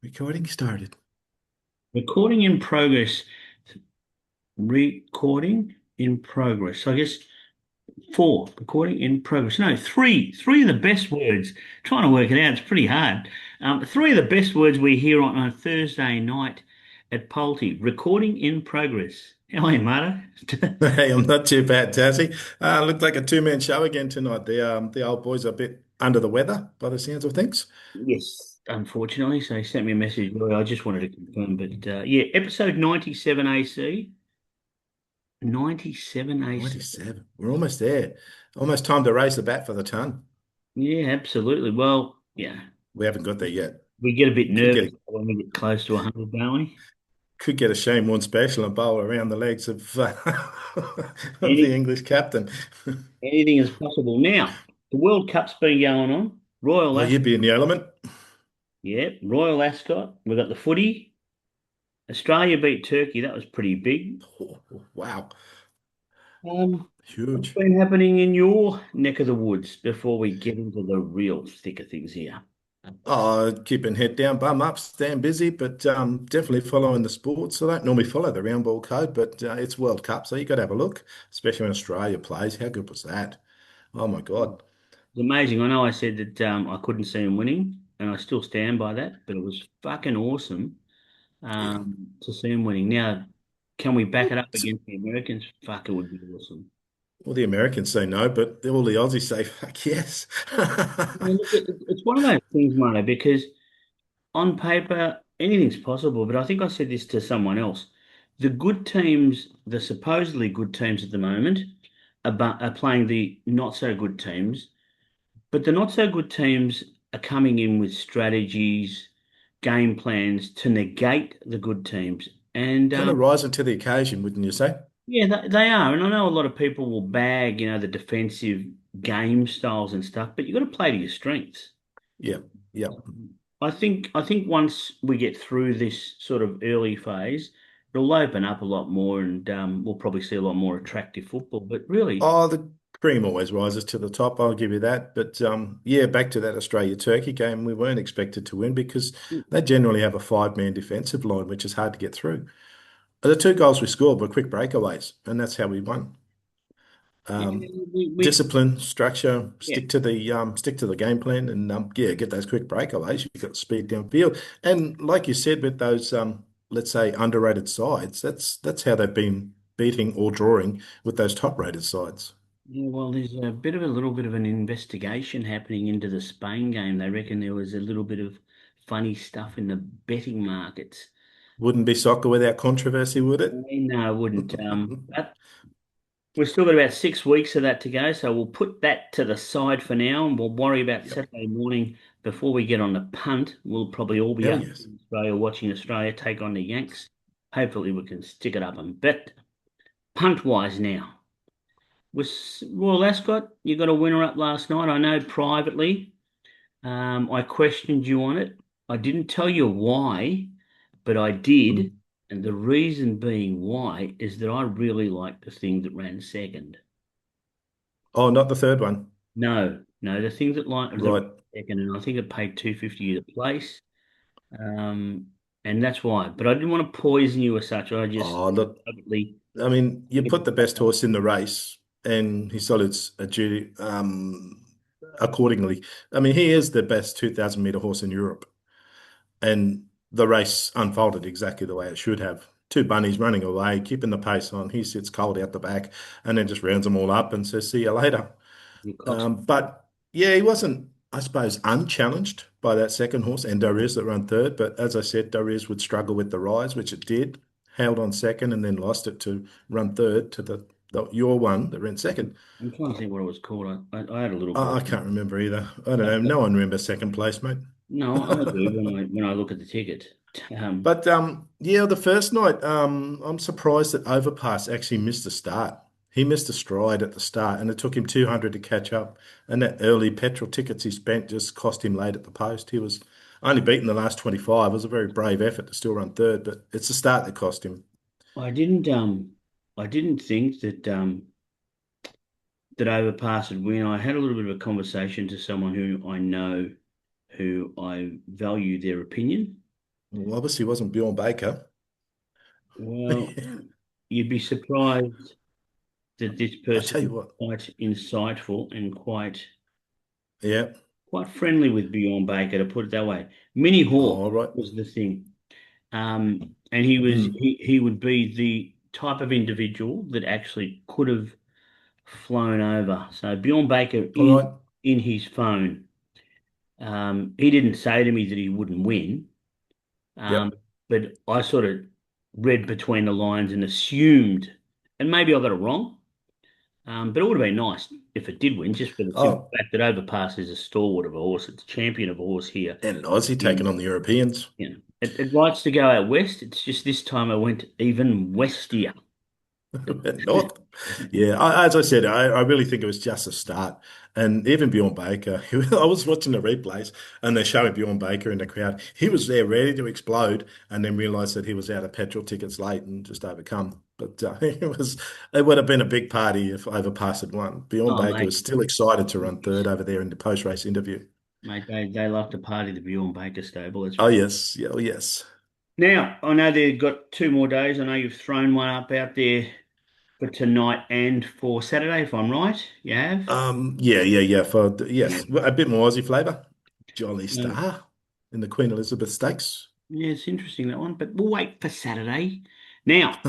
Recording started. Recording in progress. Recording in progress. I guess four. Recording in progress. No, three. Three of the best words. Trying to work it out. It's pretty hard. Three of the best words we hear on a Thursday night at PALTI. Recording in progress. How are you, Marta? Hey, I'm not too bad, Tassie. Looked like a two-man show again tonight. The old boys are a bit under the weather by the sounds of things. Yes, unfortunately. So he sent me a message. Well, I just wanted to confirm. But yeah, episode 97 AC. 97 AC. 97. We're almost there. Almost time to raise the bat for the ton. Yeah, absolutely. Well, yeah, We haven't got there yet. we get a bit Could nervous get when we get close to 100, don't we? could get a Shane Warne special and bowl around the legs of of the Any, English captain. anything is possible. Now, the World Cup's been going on. Oh, you'd be in the element. Yeah, Royal Ascot. We've got the footy. Australia beat Turkey. That was pretty big. Oh, wow, What's huge. been happening in your neck of the woods before we get into the real thick of things here? Oh, keeping head down, bum up, staying busy, but definitely following the sports. I don't normally follow the round ball code, but it's World Cup, so you got to have a look, especially when Australia plays. How good was that? Oh my God. It's amazing. I know I said that I couldn't see him winning, and I still stand by that, but it was fucking awesome Yeah. to see him winning. Now, can we back Well, it up against the Americans? Fuck, it would be awesome. well, the Americans say no, but all the Aussies say fuck yes. Well, look, it's one of those things, Mate, because on paper, anything's possible. But I think I said this to someone else. The good teams, the supposedly good teams at the moment, are playing the not so good teams. But the not so good teams are coming in with strategies, game plans to negate the good teams. And Kind of rising to the occasion, wouldn't you say? yeah, they are. And I know a lot of people will bag, the defensive game styles and stuff, but you've got to play to your strengths. Yeah, yeah. I think once we get through this sort of early phase, it'll open up a lot more, and we'll probably see a lot more attractive football. But really, Oh, the cream always rises to the top. I'll give you that. But yeah, back to that Australia-Turkey game, we weren't expected to win because they generally have a five-man defensive line, which is hard to get through. The two goals we scored were quick breakaways, and that's how we won. yeah, we Discipline, structure, yeah, stick to the game plan, and yeah, get those quick breakaways. You've got speed downfield, and like you said, with those let's say underrated sides, that's how they've been beating or drawing with those top-rated sides. yeah. Well, there's a little bit of an investigation happening into the Spain game. They reckon there was a little bit of funny stuff in the betting markets. Wouldn't be soccer without controversy, would it? No, I wouldn't. But we've still got about 6 weeks of that to go, so we'll put that to the side for now, and we'll worry about Yep. Saturday morning before we get on the punt. We'll probably all be Hell up yes. in Australia watching Australia take on the Yanks. Hopefully, we can stick it up and bet. Punt wise now, with Royal Ascot, you got a winner up last night. I know privately, I questioned you on it. I didn't tell you why, but I did. Mm. And the reason being why is that I really liked the thing that ran second. Oh, not the third one. No, no, the thing that Right. second, and I think it paid 250 a place, um, and that's why. But I didn't want to poison you as such. I just Oh, look, privately. I mean, you put the best horse in the race, and he solids a duty accordingly. I mean, he is the best 2,000 meter horse in Europe, and the race unfolded exactly the way it should have. Two bunnies running away, keeping the pace on. He sits cold out the back, and then just rounds them all up and says, "See you later." You cox. But yeah, he wasn't, I suppose, unchallenged by that second horse and Darius that ran third. But as I said, Darius would struggle with the rise, which it did. Held on second and then lost it to run third to the your one that ran second. I'm trying to think what it was called. I had a little I book. can't remember either. I don't know. No one remembers second place, mate. No, I do when I look at the ticket. Um, But yeah, the first night, I'm surprised that Overpass actually missed the start. He missed a stride at the start, and it took him 200 to catch up. And that early petrol tickets he spent just cost him late at the post. He was only beaten the last 25. It was a very brave effort to still run third, but it's the start that cost him. I didn't I didn't think that Overpass would win. I had a little bit of a conversation to someone who I know, who I value their opinion. Well, obviously, it wasn't Bjorn Baker. Well, you'd be surprised that this I person tell you is what. quite insightful and Yeah. quite friendly with Bjorn Baker, to put it that way. Mini Hawk All right. was the thing. And he was Mm. he would be the type of individual that actually could have flown over. So Bjorn Baker All right. in his phone, he didn't say to me that he wouldn't win, um, Yep. but I sort of read between the lines and assumed, and maybe I got it wrong. But it would have been nice if it did win, just for the simple Oh, fact that Overpass is a stalwart of a horse. It's a champion of a horse here. and Aussie taking In, on the Europeans. it likes to go out west. It's just this time I went even westier. North. Yeah, as I said, I really think it was just a start. And even Bjorn Baker, I was watching the replays and they're showing Bjorn Baker in the crowd. He was there ready to explode and then realized that he was out of petrol tickets late and just overcome. But it would have been a big party if Overpass had won. Bjorn Oh, Baker was still excited to run mate, third over there in the post-race interview. they love to party the Bjorn Baker stable. That's Oh, for sure. yes. Yeah, oh, yes. Now, I know they've got 2 more days. I know you've thrown one up out there for tonight and for Saturday, if I'm right. You have? Yeah. Yeah. Yes, a bit more Aussie flavour. Jolly No, Star in the Queen Elizabeth Stakes. yeah, it's interesting that one, but we'll wait for Saturday. Now,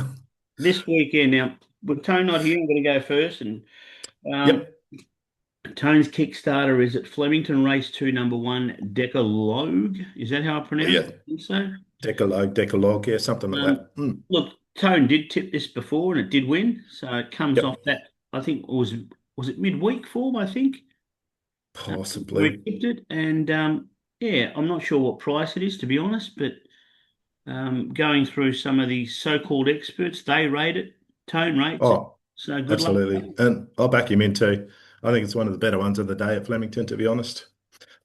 this weekend, now, with Tone not here, I'm going to go first. And um, Yep. Tone's Kickstarter is at Flemington Race 2, number 1, Decalogue. Is that how I pronounce it? Yeah. I think so. Decalogue, yeah, something like Um, that. Mm. Look, Tone did tip this before and it did win. So it comes off Yep. that, I think was it midweek form, I think? We Possibly. tipped it. And yeah, I'm not sure what price it is, to be honest, but going through some of the so-called experts, they rate it, Tone rates it. Oh, So good luck. absolutely. And I'll back him in too. I think it's one of the better ones of the day at Flemington, to be honest.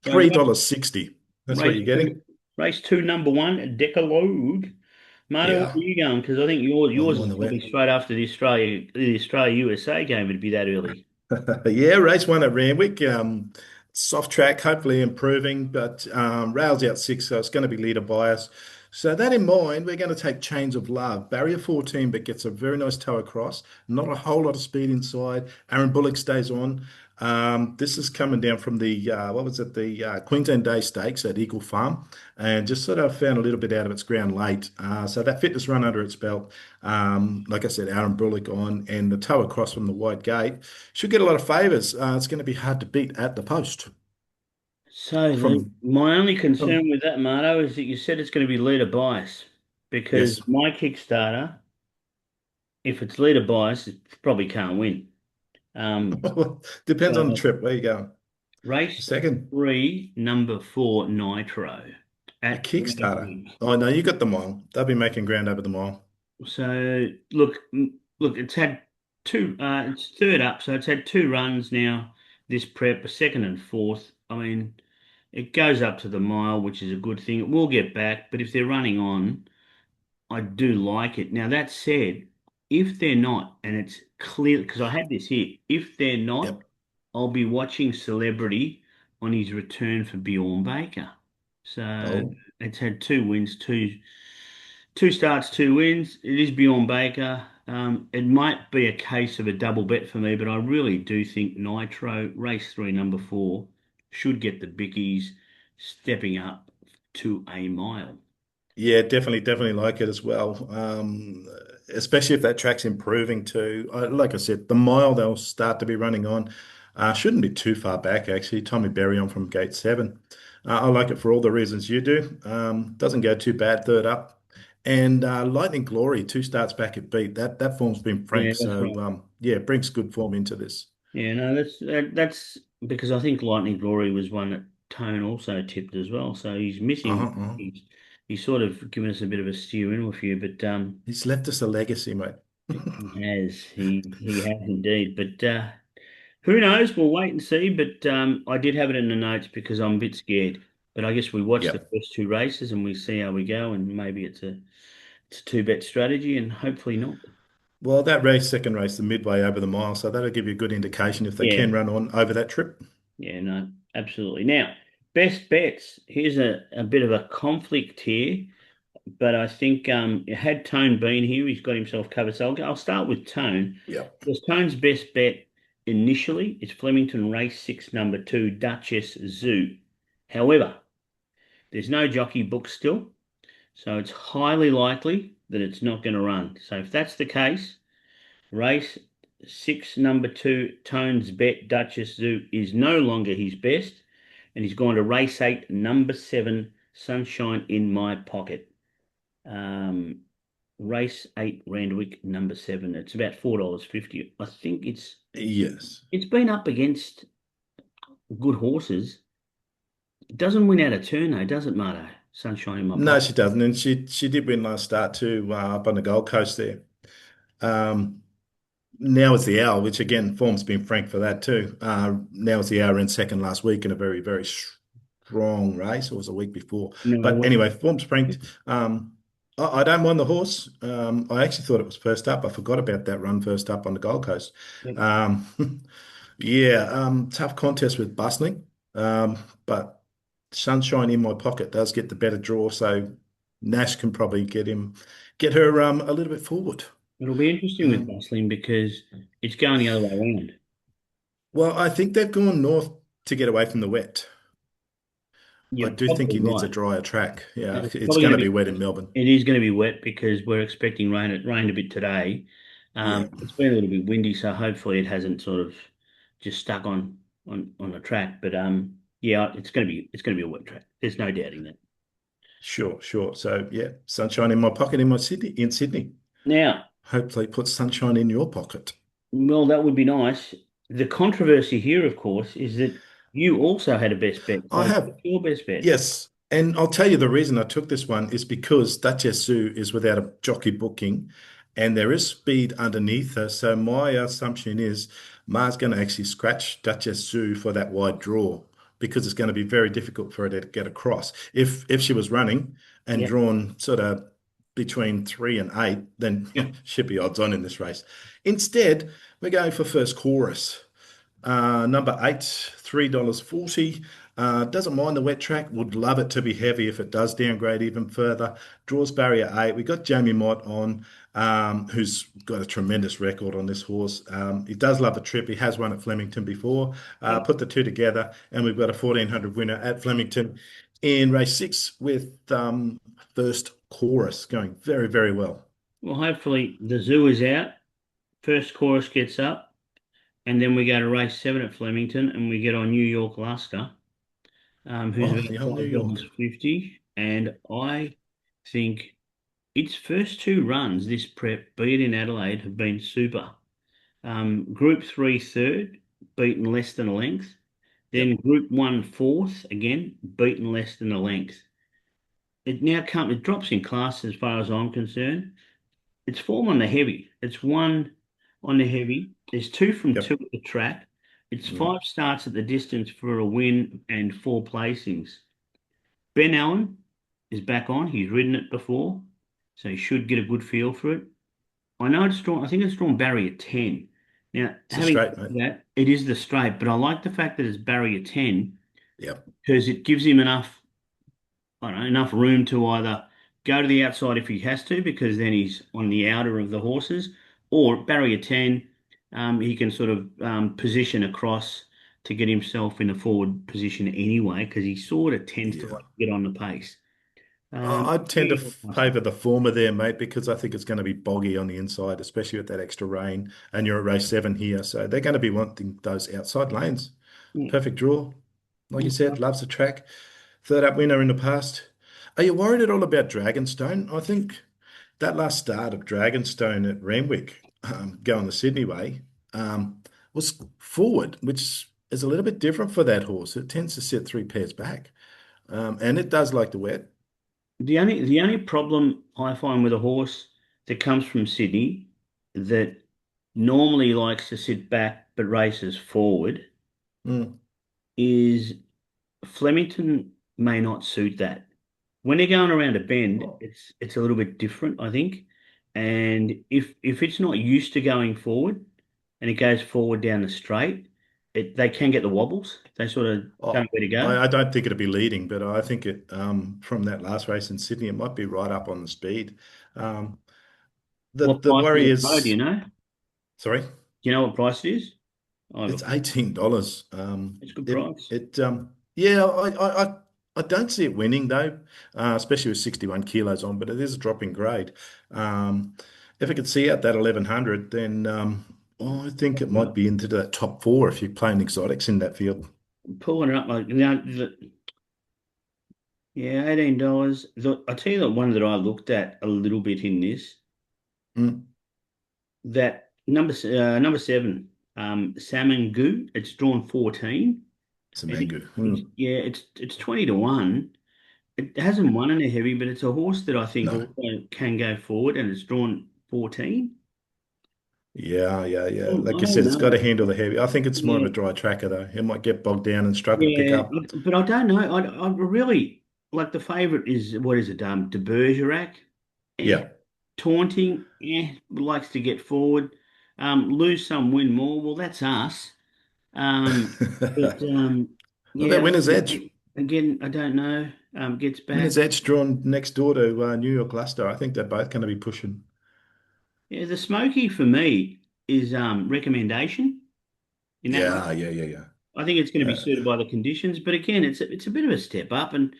So race, $3.60. That's what race you're getting. two, race two, number 1, Decalogue. Marta, where are Yeah, you going? Because I think I'm yours on is the probably way. straight after the Australia USA game. It'd be that early. Yeah, race one at Randwick. Soft track, hopefully improving, but rails out six, so it's going to be leader bias. So that in mind, we're going to take Chains of Love. Barrier 14, but gets a very nice toe across. Not a whole lot of speed inside. Aaron Bullock stays on. This is coming down from the what was it, the Queensland Day Stakes at Eagle Farm, and just sort of found a little bit out of its ground late. So that fitness run under its belt. Like I said, Aaron Bullock on, and the toe across from the wide gate should get a lot of favours. It's going to be hard to beat at the post. So From my only from concern with that, Marto, is that you said it's going to be leader bias because yes, my Kickstarter, if it's leader bias, it probably can't win. Um, depends on the so trip. Where you going? race Second, 3, number 4, Nitro a at Kickstarter. Randwick. Oh no, you got the mile. They'll be making ground over the mile. So look, it's had it's third up, so it's had 2 runs now. This prep, a second and fourth. I mean, it goes up to the mile, which is a good thing. It will get back, but if they're running on, I do like it. Now that said, if they're not, and it's clear because I had this here, if they're not, Yep. I'll be watching Celebrity on his return for Bjorn Baker. So Oh. it's had 2 wins, two starts, 2 wins. It is Bjorn Baker. It might be a case of a double bet for me, but I really do think Nitro, race 3, number 4, should get the bickies stepping up to a mile. Yeah, definitely like it as well. Especially if that track's improving too. Like I said, the mile they'll start to be running on shouldn't be too far back actually. Tommy Berry on from gate 7. I like it for all the reasons you do. Doesn't go too bad third up. And Lightning Glory, 2 starts back at beat. That form's been Yeah, frank. that's So right. yeah, brings good form into this. Yeah, no, that's because I think Lightning Glory was one that Tone also tipped as well. So he's missing. Uh-huh. He's sort of given us a bit of a steer in with you, but He's left us a legacy, mate. he has indeed. But who knows? We'll wait and see. But I did have it in the notes because I'm a bit scared. But I guess we watch the Yep. first 2 races and we see how we go, and maybe it's a 2-bet strategy, and hopefully not. Well, that race, second race, the midway over the mile, so that'll give you a good indication if they Yeah, can run on over that trip. yeah, no, absolutely. Now, best bets. Here's a bit of a conflict here. but I think had Tone been here, he's got himself covered. So I'll start with Tone. Yeah. Because Tone's best bet initially is Flemington Race 6, number 2, Duchess Zoo. However, there's no jockey book still, so it's highly likely that it's not going to run. So if that's the case, race 6, number 2, Tone's bet, Duchess Zoo, is no longer his best, and he's gone to race 8, number 7, Sunshine in My Pocket. Um, race 8, Randwick, number 7. It's about $4.50. I think Yes. it's been up against good horses. It doesn't win out of turn though, does it, Marto? Sunshine in My No, Pocket. she doesn't, and she did win last start too, up on the Gold Coast there. Um, Now is the hour, which again, form's been frank for that too. Now is the hour in second last week in a very, very strong race. It was a week before. No, But anyway, form's spranked. I don't mind the horse. I actually thought it was first up. I forgot about that run first up on the Gold Coast. Um, yeah, tough contest with Bustling. But Sunshine in My Pocket does get the better draw, so Nash can probably get her a little bit forward. it'll be interesting with Um, Bustling because it's going the other way around. Well, I think they've gone north to get away from the wet. I You're do think probably he needs a right. drier track. And Yeah, it's it's probably going going to to be be wet in Melbourne. it is going to be wet because we're expecting rain. It rained a bit today. Yeah, It's been a little bit windy, so hopefully it hasn't sort of just stuck on the track. But yeah, it's going to be a wet track. There's no doubting that. sure, sure. So yeah, sunshine in my pocket in Sydney. Now, Hopefully, put sunshine in your pocket. well, that would be nice. The controversy here, of course, is that you also had a best bet. I So have. what's your best bet? Yes, and I'll tell you the reason I took this one is because Duchess Sue is without a jockey booking, and there is speed underneath her. So my assumption is Ma's going to actually scratch Duchess Sue for that wide draw because it's going to be very difficult for her to get across. If she was running and Yeah. drawn sort of between 3 and 8, then she'd be odds on in this race. Instead, we're going for first chorus. Number 8, $3.40. Doesn't mind the wet track. Would love it to be heavy if it does downgrade even further. Draws barrier 8. We got Jamie Mott on, who's got a tremendous record on this horse. He does love a trip. He has won at Flemington before. Yep. Put the two together, and we've got a 1400 winner at Flemington in race 6 with first chorus going very, very well. Well, hopefully the zoo is out. First chorus gets up, and then we go to race 7 at Flemington, and we get on New York Lasker, who's Oh, about the old New five York. dollars fifty. And I think its first two runs this prep, be it in Adelaide, have been super. Group 3 third, beaten less than a length. Then Yep, Group 1 fourth, again, beaten less than a length. It drops in class as far as I'm concerned. It's form on the heavy. It's one on the heavy. There's two from two yep. at the track. It's Mm. 5 starts at the distance for a win and 4 placings. Ben Allen is back on. He's ridden it before, so he should get a good feel for it. I know it's drawn. I think it's drawn barrier 10. Now, It's a having straight, said mate. that, it is the straight, but I like the fact that it's barrier 10 Yep. because it gives him enough, I don't know, enough room to either go to the outside if he has to, because then he's on the outer of the horses, or barrier 10, he can sort of position across to get himself in a forward position anyway, because he sort of tends to Yeah. like to get on the pace. I tend to New York Master. favour the former there, mate, because I think it's going to be boggy on the inside, especially with that extra rain. And you're at race 7 here, so they're going to be wanting those outside lanes. Yeah. Perfect draw. Like you said, Okay. loves the track. Third up winner in the past. Are you worried at all about Dragonstone? I think that last start of Dragonstone at Randwick, going the Sydney way, was forward, which is a little bit different for that horse. It tends to sit 3 pairs back, and it does like the wet. The only problem I find with a horse that comes from Sydney that normally likes to sit back but races forward Mm. is Flemington may not suit that. When they're going around a bend, it's a little bit different, I think. And if it's not used to going forward and it goes forward down the straight, they can get the wobbles. They sort of don't know Oh, where to I, go. I don't think it'll be leading, but I think it from that last race in Sydney, it might be right up on the speed. Um, the What the price is worry it go? Do you is, know? Do sorry, you know what price it is? I have a it's $18. It's a good It price. it yeah, I don't see it winning though, especially with 61 kilos on, but it is a drop in grade. Um, if it could see out that 1100, then I think it might be into that top four if you're playing exotics in that field. Pulling it up like yeah, $18. I tell you the one that I looked at a little bit in this, Mm, that number seven, salmon goo. It's drawn 14, and Samangu. it's yeah, it's 20 to 1. It hasn't won in a heavy, but it's a horse that I think No. also can go forward, and it's drawn 14. Yeah, yeah, yeah. I Like you don't said, it's got to know. handle the heavy. I think it's more of Yeah, a dry tracker though. It might get bogged down and struggle to pick yeah, up. but I don't know. I really like the favourite is what is it? De Bergerac. Eh. Yeah. Taunting. Likes to get forward. Lose some, win more. Well, that's us. But What yeah, about Winner's Edge? again, I don't know. Gets back. Winner's Edge drawn next door to New York Luster. I think they're both going to be pushing. Yeah, the smoky for me is recommendation in that Yeah, race. yeah, yeah, yeah. I think it's going to be Uh, suited by the conditions, but again, it's a bit of a step up, and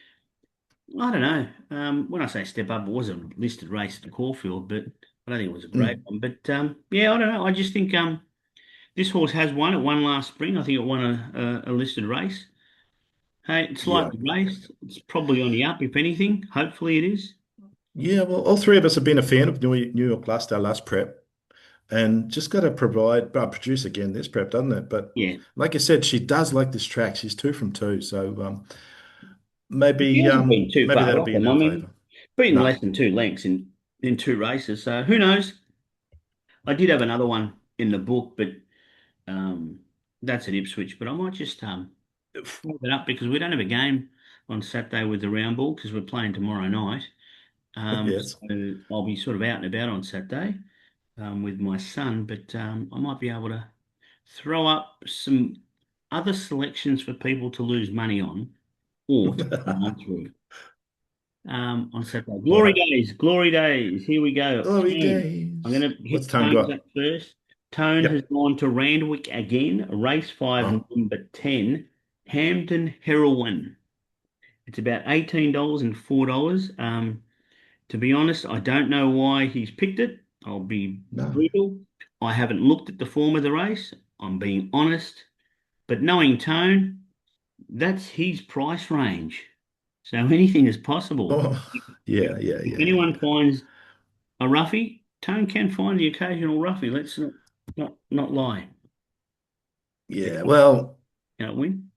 I don't know. When I say step up, it was a listed race at the Caulfield, but I don't think it was a great mm, one. But yeah, I don't know. I just think this horse has won. It won last spring. I think it won a listed race. Hey, it's yeah. slightly raced. It's probably on the up, if anything. Hopefully, it is. Yeah, well, all three of us have been a fan of New York Luster last prep and just got to produce again this prep, doesn't it? But Yeah, like you said, she does like this track. She's 2 from 2. So he hasn't been too maybe far that'll off be in them. I her mean, favour. beaten No. less than 2 lengths in 2 races. So who knows? I did have another one in the book, but um, that's at Ipswich. But I might just throw that up because we don't have a game on Saturday with the round ball because we're playing tomorrow night. Yes. So I'll be sort of out and about on Saturday with my son, but I might be able to throw up some other selections for people to lose money on or to run through on Saturday. All Glory right. days, glory days. Here we go. Glory Tone. I'm days. going to What's hit Tone Tones up got? first. Tone has Yep. gone to Randwick again, race five, Oh, number 10, Hampton Heroine. It's about $18 and $4. To be honest, I don't know why he's picked it. I'll be no. brutal. I haven't looked at the form of the race. I'm being honest. But knowing Tone, that's his price range. So anything is possible. Oh, If, yeah, yeah, if yeah, yeah, anyone yeah. finds a roughie, Tone can find the occasional roughie. Let's not lie. Yeah, well, Can it win?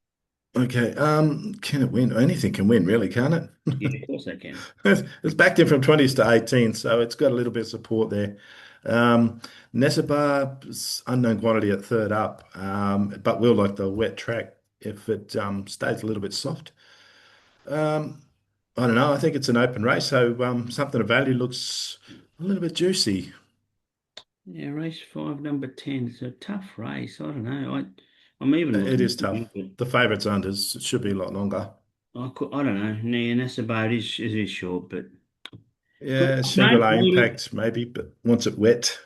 okay. Can it win? Anything can win, really, can't it? Yeah, of course they can. It's backed in from 20s to 18, so it's got a little bit of support there. Um, Nessabar's unknown quantity at third up, but will like the wet track if it stays a little bit soft. Um, I don't know. I think it's an open race, so something of value looks a little bit juicy. Yeah, race five, number 10. It's a tough race. I don't know. I'm even It looking is at tough. it, but The favourites unders it should be a lot longer. I don't know. Yeah, and that's about it is short, but good Yeah, luck, mate. Shangri-La Impact maybe, but once it wet.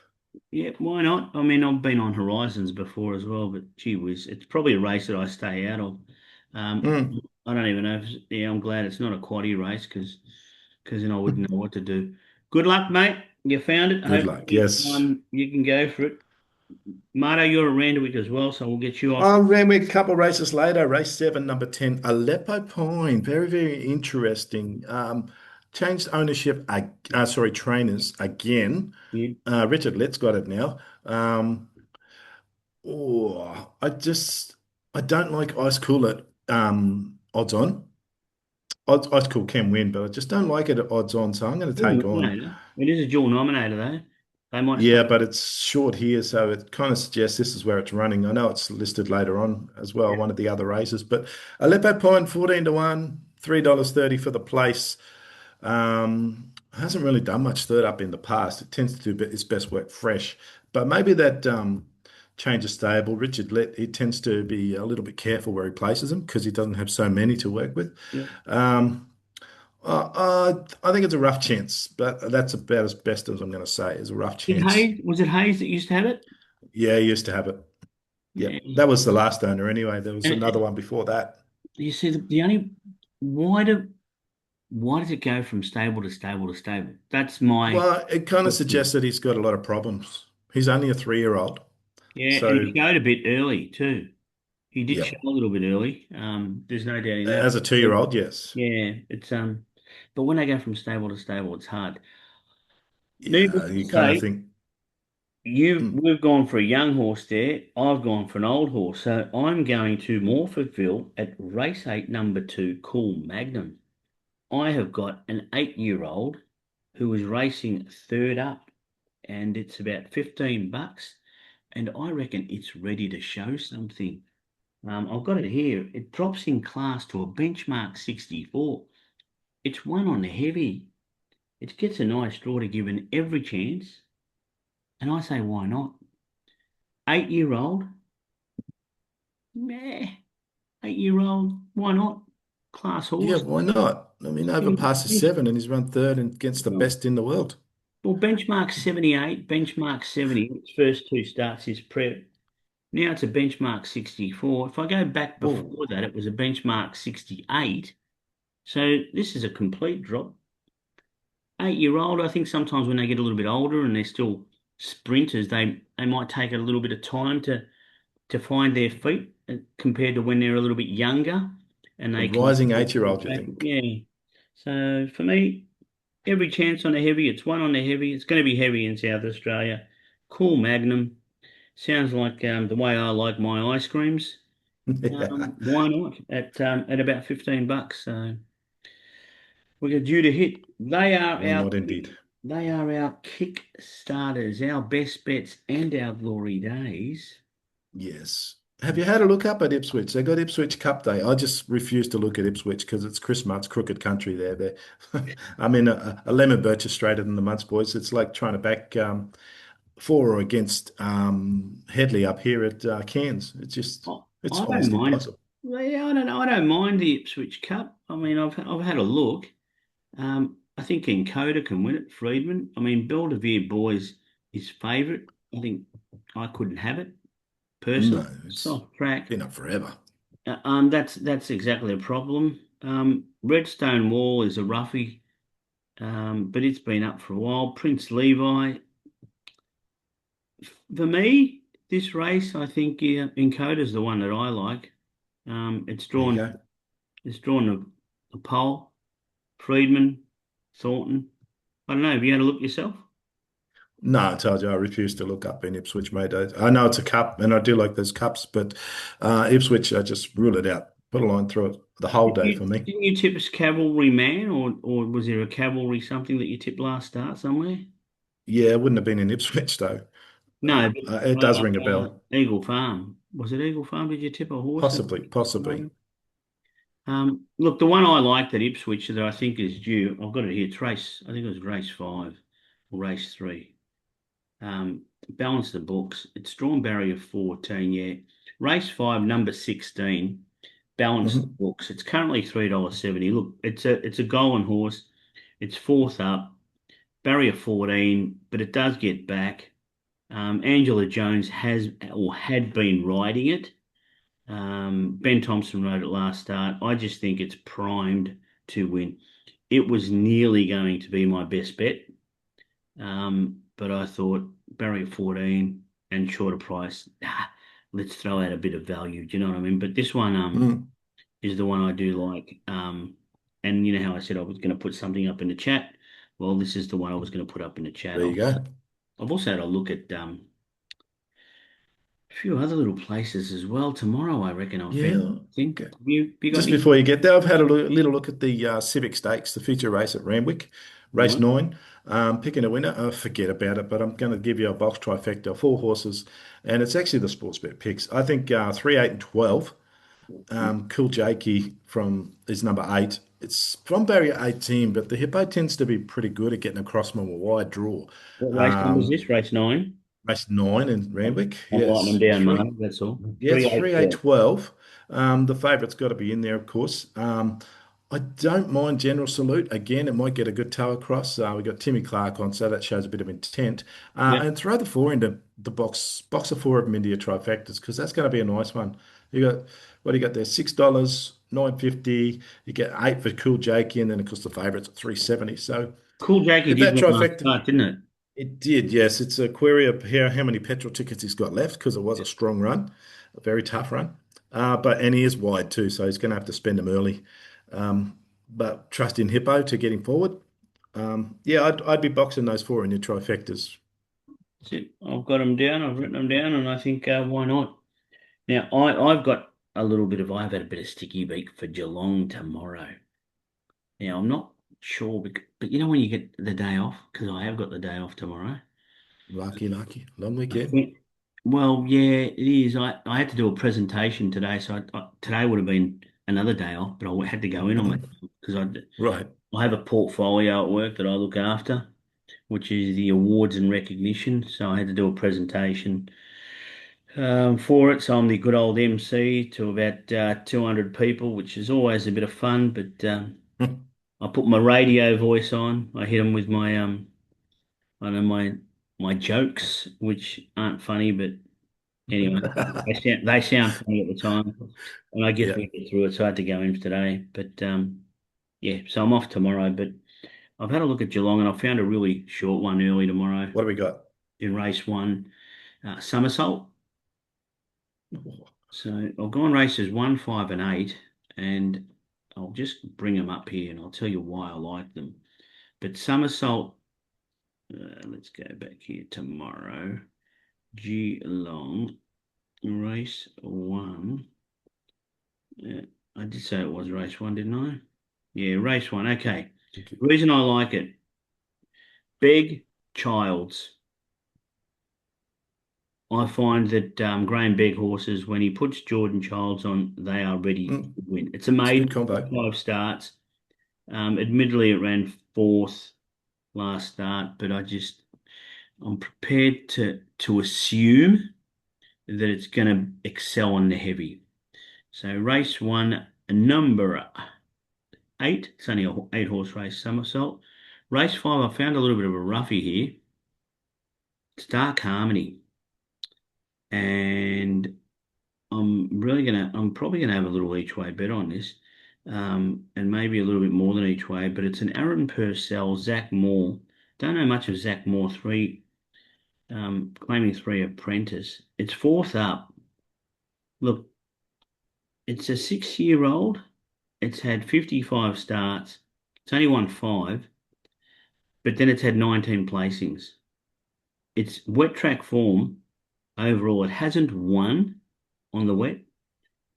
Yeah, why not? I mean, I've been on Horizons before as well, but gee whiz, it's probably a race that I stay out of. Um, Mm, I don't even know yeah, I'm glad it's not a quaddie race because then I wouldn't know what to do. Good luck, mate. You found it. good luck. Hopefully, Yes. you can go for it. Marto, you're a Randwick as well, so we'll get you off. Ran we a couple of races later. Race 7, number 10, Aleppo Pine. Very, very interesting. Changed ownership. Sorry, trainers again. Yeah. Richard Lett's got it now. Oh, I don't like Ice Cool at odds on. Ice Cool can win, but I just don't like it at odds on. So I'm going to Dual take on. nominator. It is a dual nominator though. They might Yeah, start. but it's short here, so it kind of suggests this is where it's running. I know it's listed later on as well, Yeah. one of the other races, but Aleppo Pine 14 to 1, $3.30 for the place. Hasn't really done much third up in the past. It tends to do its best work fresh, but maybe that change of stable. Richard Lett, he tends to be a little bit careful where he places them because he doesn't have so many to work with. Yeah. Um, I think it's a rough chance, but that's about as best as I'm going to say. Is a rough Did chance. Hayes, was it Hayes that used to have it? Yeah, he used to have it. Yeah. Yep, that was the last owner anyway. There was And another one before that. you see, the only why do why does it go from stable to stable to stable? That's my Well, it kind of question. suggests that he's got a lot of problems. He's only a 3-year-old, Yeah, and he so showed a bit early too. He did show yep. a little bit early. There's no doubt in that. As a 2-year-old, yes. Yeah, it's but when they go from stable to stable, it's hard. Needless Yeah, to you kind of say, think, hmm, we've gone for a young horse there. I've gone for an old horse. So I'm going to Morphettville at race 8, number 2, Cool Magnum. I have got an 8-year-old who is racing third up, and it's about $15, and I reckon it's ready to show something. I've got it here. It drops in class to a benchmark 64. It's one on the heavy. It gets a nice draw to give it every chance, and I say, why not? 8-year-old, meh. 8-year-old, why not? Class yeah, horse. why not? I mean, overpasses Bench- 7 and he's run third and against the best in the world. Well, benchmark 78, benchmark 70, its first two starts is prep. Now it's a benchmark 64. If I go back Whoa, before that, it was a benchmark 68. So this is a complete drop. 8-year-old, I think sometimes when they get a little bit older and they're still sprinters, they might take a little bit of time to find their feet compared to when they're a little bit younger and a they can rising get to the 8-year-old, you track. think? Yeah. So for me, every chance on a heavy. It's one on the heavy. It's going to be heavy in South Australia. Cool Magnum. Sounds like the way I like my ice creams. Yeah, Why not at about $15? So we're due to hit. why not indeed? They are our kick starters, our best bets, and our glory days. Yes. Have you had a look up at Ipswich? They got Ipswich Cup Day. I just refuse to look at Ipswich because it's Chris Mudd's crooked country there. I mean, a lemon birch is straighter than the Mudds boys. It's like trying to back for or against Headley up here at Cairns. Oh, It's I don't almost mind. impossible. Well, yeah, I don't know. I don't mind the Ipswich Cup. I mean, I've had a look. I think Encoder can win it. Friedman. I mean, Belvedere Boys is favourite. I think I couldn't have it personally. No, it's Soft track. been up forever. That's exactly a problem. Redstone Wall is a roughie, but it's been up for a while. Prince Levi. For me, this race, I think Encoder's the one that I like. It's There you drawn. go. It's drawn a pole. Friedman, Thornton. I don't know. Have you had a look yourself? No, I told you I refuse to look up in Ipswich, mate. I know it's a cup, and I do like those cups, but Ipswich, I just rule it out. Put a line through it the whole day for me. Didn't you tip a cavalry man, or was there a cavalry something that you tipped last start somewhere? Yeah, it wouldn't have been in Ipswich though. No, It but does ring a bell. Eagle Farm. Was it Eagle Farm? Did you tip a horse? Possibly, possibly. Look, the one I liked at Ipswich that I think is due. I've got it here. It's race. I think it was race 5 or race 3. Balance the books. It's drawn barrier 14. Yeah, race 5, number 16. Balance the Mhm. books. It's currently $3.70. Look, it's a golden horse. It's fourth up. Barrier 14, but it does get back. Angela Jones has or had been riding it. Ben Thompson rode it last start. I just think it's primed to win. It was nearly going to be my best bet, but I thought barrier 14 and shorter price. Let's throw out a bit of value. Do you know what I mean? But this one Mm. is the one I do like. And you know how I said I was going to put something up in the chat. Well, this is the one I was going to put up in the chat. There you go. I've also had a look at a few other little places as well. Tomorrow, I reckon I'll found Yeah. something. Okay. Have you got Just any? before you get there, I've had a little look at the Civic Stakes, the feature race at Randwick, race Right. 9. Picking a winner, forget about it, but I'm going to give you a box trifecta, 4 horses, and it's actually the sports bet picks. I think 3, 8, and 12. Cool Jakey from is number 8. It's from barrier 18, but the hippo tends to be pretty good at getting across from a wide draw. What race number is Um, this? Race 9. race 9 in Randwick. I'm writing them Yes, down, three. Mark. That's all. Yeah, it's Three eight three eight four. 12. The favourite's got to be in there, of course. I don't mind General Salute. Again, it might get a good toe across. We got Timmy Clark on, so that shows a bit of intent. Yep. And throw the four into the box of four of them into your trifectas because that's going to be a nice one. You got what do you got there? $6, 9.50. You get eight for Cool Jakey, and then of course the favourite's at 3.70. So Cool Jackie if did that win last trifecta, start, didn't it? it did, yes. It's a query of how many petrol tickets he's got left because it was a strong run, a very tough run. And he is wide too, so he's going to have to spend them early. But trust in Hippo to get him forward. Yeah, I'd be boxing those four in your trifectas. That's it. I've got them down. I've written them down, and I think why not? Now I've got a little bit of. I've had a bit of sticky beak for Geelong tomorrow. Now I'm not sure, but you know when you get the day off, because I have got the day off tomorrow. Lucky, lucky. Long I weekend. think, well, yeah, it is. I had to do a presentation today, so today would have been another day off, but I had to go in on my because Right. I have a portfolio at work that I look after, which is the awards and recognition. So I had to do a presentation for it. So I'm the good old MC to about 200 people, which is always a bit of fun. But I put my radio voice on. I hit them with my I know my jokes, which aren't funny, but anyway, they sound funny at the time, and I guess Yeah. we get through it. So I had to go in for today, but yeah, so I'm off tomorrow. But I've had a look at Geelong, and I found a really short one early tomorrow What do we got? in race one, Somersault. So I'll go on races one, five, and eight, and I'll just bring them up here, and I'll tell you why I like them. But Somersault, let's go back here tomorrow. Geelong race one. Yeah, I did say it was race one, didn't I? Yeah, race one. Okay. Reason I like it, Beg Childs. I find that Graham Begg horses, when he puts Jordan Childs on, they are ready Mm, to win. It's a it's a good maiden, combo. five starts. Admittedly, it ran fourth last start, but I'm prepared to assume that it's going to excel on the heavy. So race one, number eight. It's only a eight horse race, Somersault. Race five, I found a little bit of a roughie here. It's Dark Harmony, and I'm probably gonna have a little each way bet on this, and maybe a little bit more than each way. But it's an Aaron Purcell, Zach Moore. Don't know much of Zach Moore. Claiming three apprentice. It's fourth up. Look, it's a 6-year-old. It's had 55 starts. It's only won five, but then it's had 19 placings. It's wet track form overall. It hasn't won on the wet,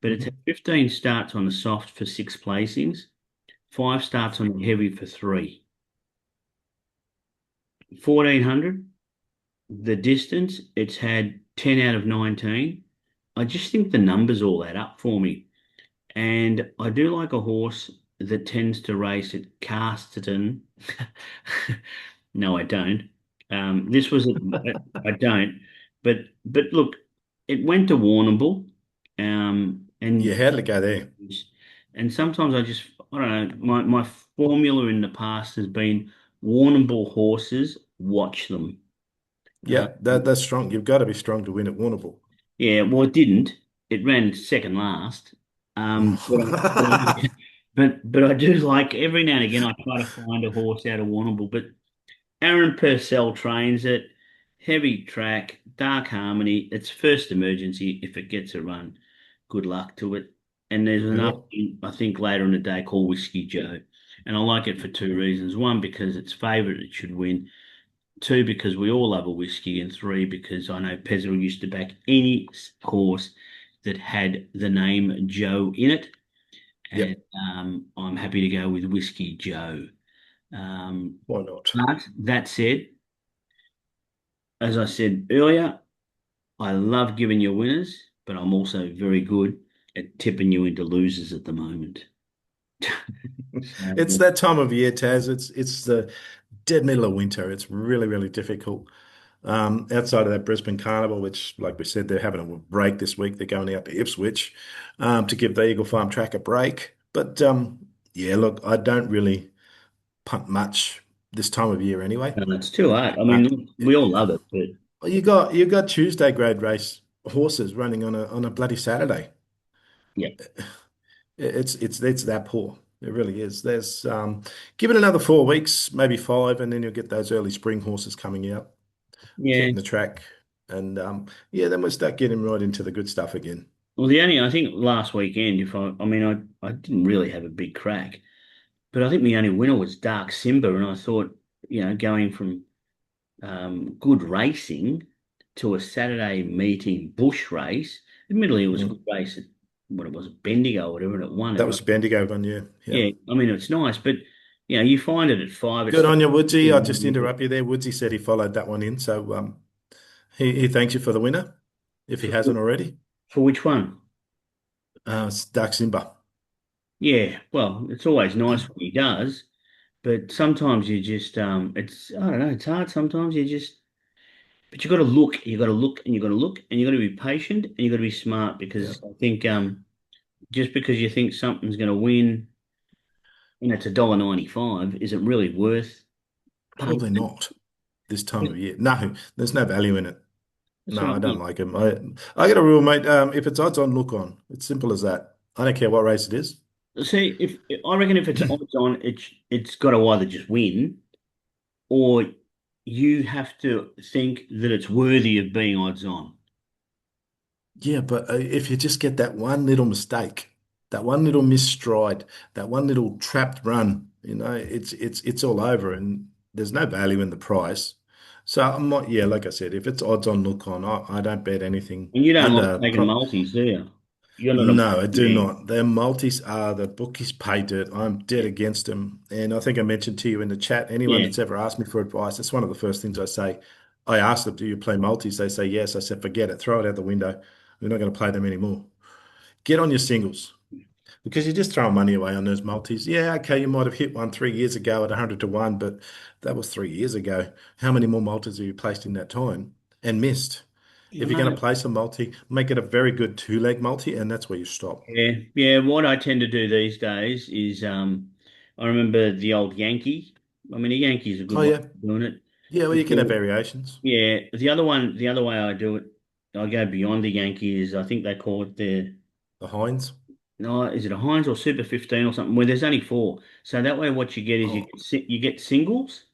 but it's had Mhm. 15 starts on the soft for six placings, five starts on the heavy for three. 1400, the distance, it's had 10 out of 19. I just think the numbers all add up for me. And I do like a horse that tends to race at Casterton. No, I don't. This was I don't. But look, it went to Warrnambool, Yeah, how did it go there? and sometimes I don't know. My formula in the past has been Warrnambool horses. Watch them. Uh, Yeah, that's strong. You've got to be strong to win at Warrnambool. yeah, well, it didn't. It ran second last. But I do like every now and again I try to find a horse out of Warrnambool. But Aaron Purcell trains it, heavy track, Dark Harmony. It's first emergency. If it gets a run, good luck to it. And there's another, Cool. I think, later in the day called Whiskey Joe. And I like it for two reasons. One, because it's favourite, it should win. Two, because we all love a whiskey. And three, because I know Pezzel used to back any horse that had the name Joe in it. And Yep. I'm happy to go with Whiskey Joe. Um, Why not? but that said, as I said earlier, I love giving you winners, but I'm also very good at tipping you into losers at the moment. It's So, that time of year, Taz. It's the dead middle of winter. It's really, really difficult. Outside of that Brisbane Carnival, which, like we said, they're having a break this week. They're going out to Ipswich to give the Eagle Farm track a break. But yeah, look, I don't really punt much this time of year anyway. And it's too hard. I Much. mean, we all love it, but Well, you got Tuesday grade race horses running on a bloody Saturday. yeah, It's that poor. It really is. There's give it another 4 weeks, maybe five, and then you'll get those early spring horses coming out, yeah. hitting the track, and yeah, then we'll start getting right into the good stuff again. Well, I think last weekend, I mean, I didn't really have a big crack, but I think the only winner was Dark Simba, and I thought, going from good racing to a Saturday meeting bush race. Admittedly, it was a Mm. good race at what it was, Bendigo or whatever, and it won it. That was Bendigo one, yeah, yeah. Yeah, I mean, it's nice, but you find it at five. It's Good on you, Woodsy. I'll just interrupt you there. Woodsy said he followed that one in, so he thanks you for the winner, if he for, hasn't already. for which one? It's Dark Simba. Yeah, well, it's always nice when he does, but sometimes you just it's I don't know, it's hard sometimes. But you got to look, and you got to look, and you got to be patient, and you got to be smart Yeah, because I think just because you think something's going to win and it's $1.95, is it really worth paying? probably not this time of year. No, there's no value in it. That's what No, I I don't think. like him. I got a rule, mate. If it's odds on, look on. It's simple as that. I don't care what race it is. See, if I reckon if it's odds on, it's got to either just win or you have to think that it's worthy of being odds on. Yeah, but if you just get that one little mistake, that one little misstride, that one little trapped run, it's all over, and there's no value in the price. So I'm not. Yeah, like I said, if it's odds on, look on. I don't bet anything And you don't like under. taking multis, do you? You're not a No, I multi do man. not. Their multis are the bookies pay dirt. I'm dead Yeah. against them. And I think I mentioned to you in the chat, anyone Yeah. that's ever asked me for advice, it's one of the first things I say. I ask them, do you play multis? They say yes. I said, forget it, throw it out the window. We're not going to play them anymore. Get on your singles because you're just throwing money away on those multis. Yeah, okay, you might have hit one 3 years ago at 100 to 1, but that was 3 years ago. How many more multis have you placed in that time and missed? You If you're going know, to place a multi, make it a very good two-leg multi, and that's where you stop. yeah, yeah. What I tend to do these days is, I remember the old Yankee. I mean, the Yankee's a good Oh, way yeah. of doing it. Yeah, well, But you can have variations. yeah, the other one, the other way I do it, I go beyond the Yankee is I think they call it The Heinz. no, is it a Heinz or Super 15 or something? Where there's only four. So that way, what you get is Oh, you get singles,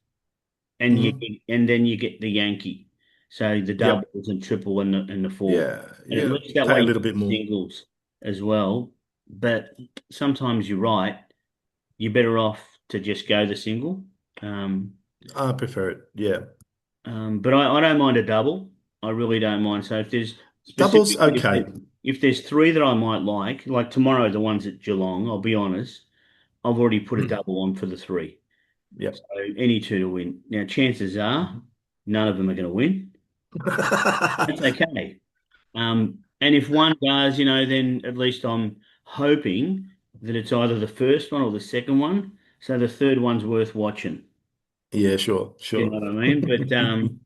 and mhm. and then you get the Yankee. So the Yep. doubles and triple and the four. Yeah. And at Yeah. least that Pay way a you little get bit more. singles as well. But sometimes you're right. You're better off to just go the single. Um, I prefer it. Yeah. but I don't mind a double. I really don't mind. So if there's Doubles, specifically okay. if there's three that I might like tomorrow, the ones at Geelong, I'll be honest, I've already put a double on for the three. So Yep. any two to win. Now chances are none of them are going to win. That's okay. And if one does, then at least I'm hoping that it's either the first one or the second one. So the third one's worth watching. Yeah, sure, You know sure. what I mean? But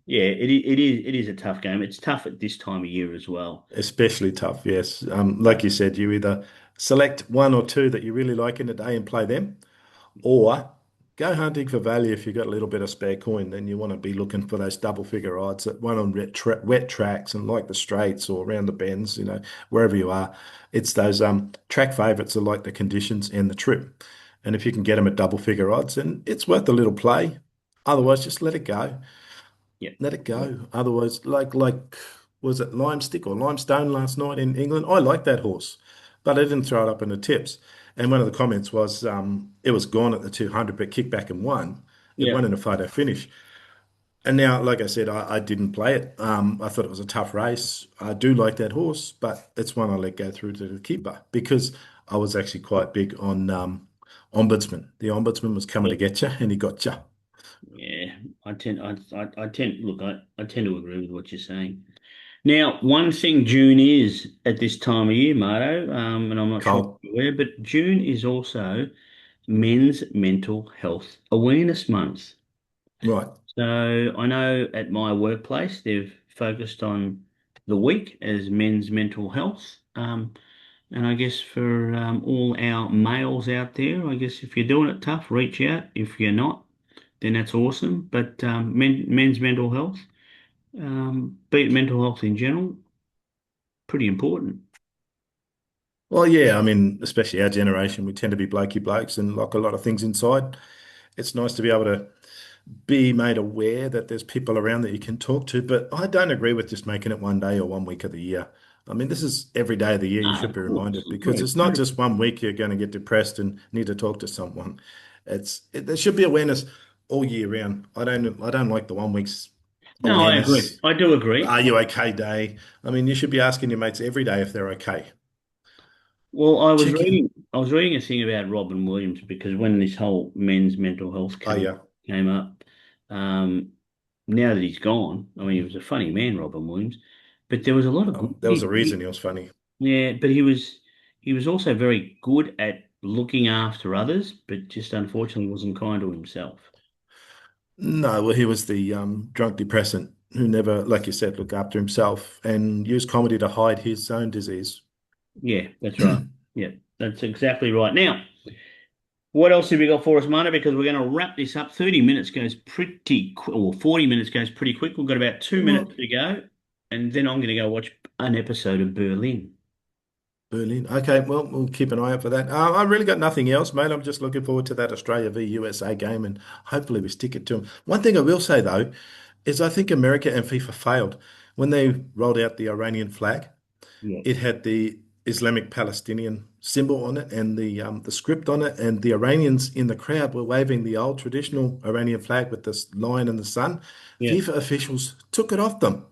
yeah, it is a tough game. It's tough at this time of year as well. Especially tough, yes. Like you said, you either select one or two that you really like in the day and play them, or go hunting for value if you've got a little bit of spare coin. Then you want to be looking for those double figure odds that one on wet tracks and like the straights or around the bends, wherever you are. It's those track favourites that like the conditions and the trip. And if you can get them at double figure odds, then it's worth a little play. Otherwise, just let it go. Yeah. Let it go. Otherwise, like was it Limestick or Limestone last night in England? I like that horse, but I didn't throw it up in the tips. And one of the comments was it was gone at the 200, but kicked back and won. It Yeah. won in a photo finish. And now, like I said, I didn't play it. I thought it was a tough race. I do like that horse, but it's one I let go through to the keeper because I was actually quite big on Ombudsman. The Ombudsman was coming Yeah. to get you, and he got you. Yeah. I tend, look, I tend to agree with what you're saying. Now, one thing June is at this time of year, Marto, and I'm not sure if Cold. you're aware, but June is also Men's Mental Health Awareness Month. Right. So I know at my workplace they've focused on the week as men's mental health. And I guess for all our males out there, I guess if you're doing it tough, reach out. If you're not, then that's awesome. But men's mental health, be it mental health in general, pretty important. Well, yeah, I mean, especially our generation, we tend to be blokey blokes and lock a lot of things inside. It's nice to be able to be made aware that there's people around that you can talk to, but I don't agree with just making it one day or one week of the year. I mean, this is every day of the year you No, should of be course. reminded because Yeah, it's not just one week you're going to get depressed and need to talk to someone. There should be awareness all year round. I don't like the one week's no, I agree. awareness. I do agree. Are you okay day? I mean, you should be asking your mates every day if they're okay. Well, Check in. I was reading a thing about Robin Williams because when this whole men's mental health Oh yeah. came up, um, now that he's gone, I mean, he was a funny man, Robin Williams, but there was a lot of good. There was a reason he was funny. Yeah, but he was also very good at looking after others, but just unfortunately wasn't kind to himself. No, well, he was the drunk depressant who never, like you said, looked after himself and used comedy to hide his own disease. Yeah, that's right. Yeah, that's exactly right. Now, what else have you got for us, Marta? Because we're going to wrap this up. 30 minutes goes pretty quick, or 40 minutes goes pretty quick. We've got about 2 minutes Well, to go, and then I'm going to go watch an episode of Berlin. Berlin. Okay, well, we'll keep an eye out for that. I really got nothing else, mate. I'm just looking forward to that Australia v USA game, and hopefully we stick it to them. One thing I will say though is I think America and FIFA failed when they rolled out the Iranian flag. Yeah, It had the Islamic Palestinian symbol on it and the script on it, and the Iranians in the crowd were waving the old traditional Iranian flag with this lion and the sun. yeah. FIFA officials took it off them.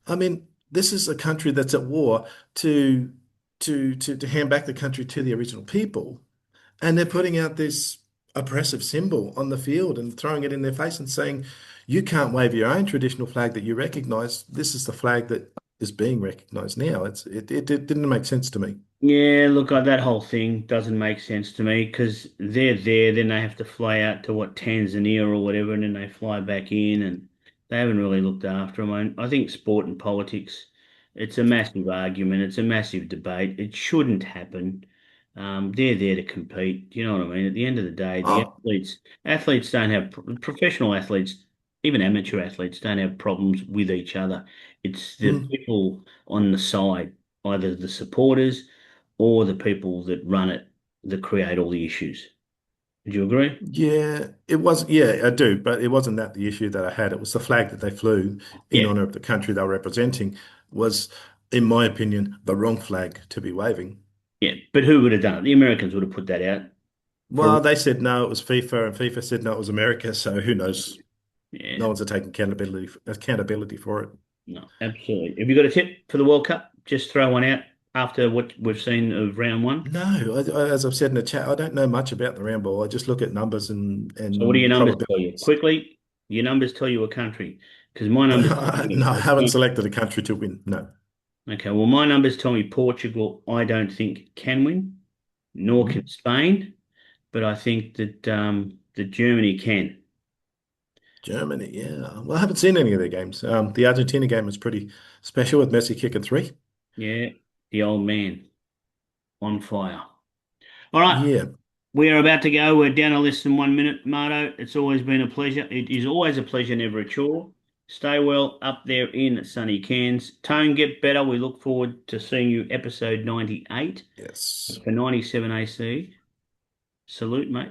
I mean, this is a country that's at war to to hand back the country to the original people, and they're putting out this oppressive symbol on the field and throwing it in their face and saying, "You can't wave your own traditional flag that you recognize. This is the flag that is being recognized now." It didn't make sense to me. Yeah, look, that whole thing doesn't make sense to me because they're there, then they have to fly out to what, Tanzania or whatever, and then they fly back in, and they haven't really looked after them. I think sport and politics, it's a massive argument, it's a massive debate. It shouldn't happen. They're there to compete. You know what I mean? At the end of the day, the Oh, athletes don't have professional athletes, even amateur athletes don't have problems with each other. It's the mm, people on the side, either the supporters or the people that run it that create all the issues. Would you agree? yeah, it was. Yeah, I do, but it wasn't that the issue that I had. It was the flag that they flew in Yeah, honor of the country they were representing was, in my opinion, the wrong flag to be waving. yeah. But who would have done it? The Americans would have put that out for, Well, they said no, it was FIFA, and FIFA said no, it was America. So who knows? yeah, No one's taking accountability for it. no, absolutely. Have you got a tip for the World Cup? Just throw one out after what we've seen of round one. No, as I've said in the chat, I don't know much about the round ball. I just look at numbers So what do your and numbers tell you? probabilities. Quickly, your numbers tell you a country because my numbers tell No, I me, haven't selected a country to win. No. okay, well, my numbers tell me Portugal, I don't think can win, nor can Mhm. Spain, but I think that Germany can. Germany, yeah. Well, I haven't seen any of their games. The Argentina game was pretty special with Messi kicking three. Yeah, the old man on fire. All right, Yeah, we are about to go. We're down to less than 1 minute, Marto. It's always been a pleasure. It is always a pleasure, never a chore. Stay well up there in sunny Cairns. Tone, get better. We look forward to seeing you episode 98 yes. for 97 AC. Salute, mate.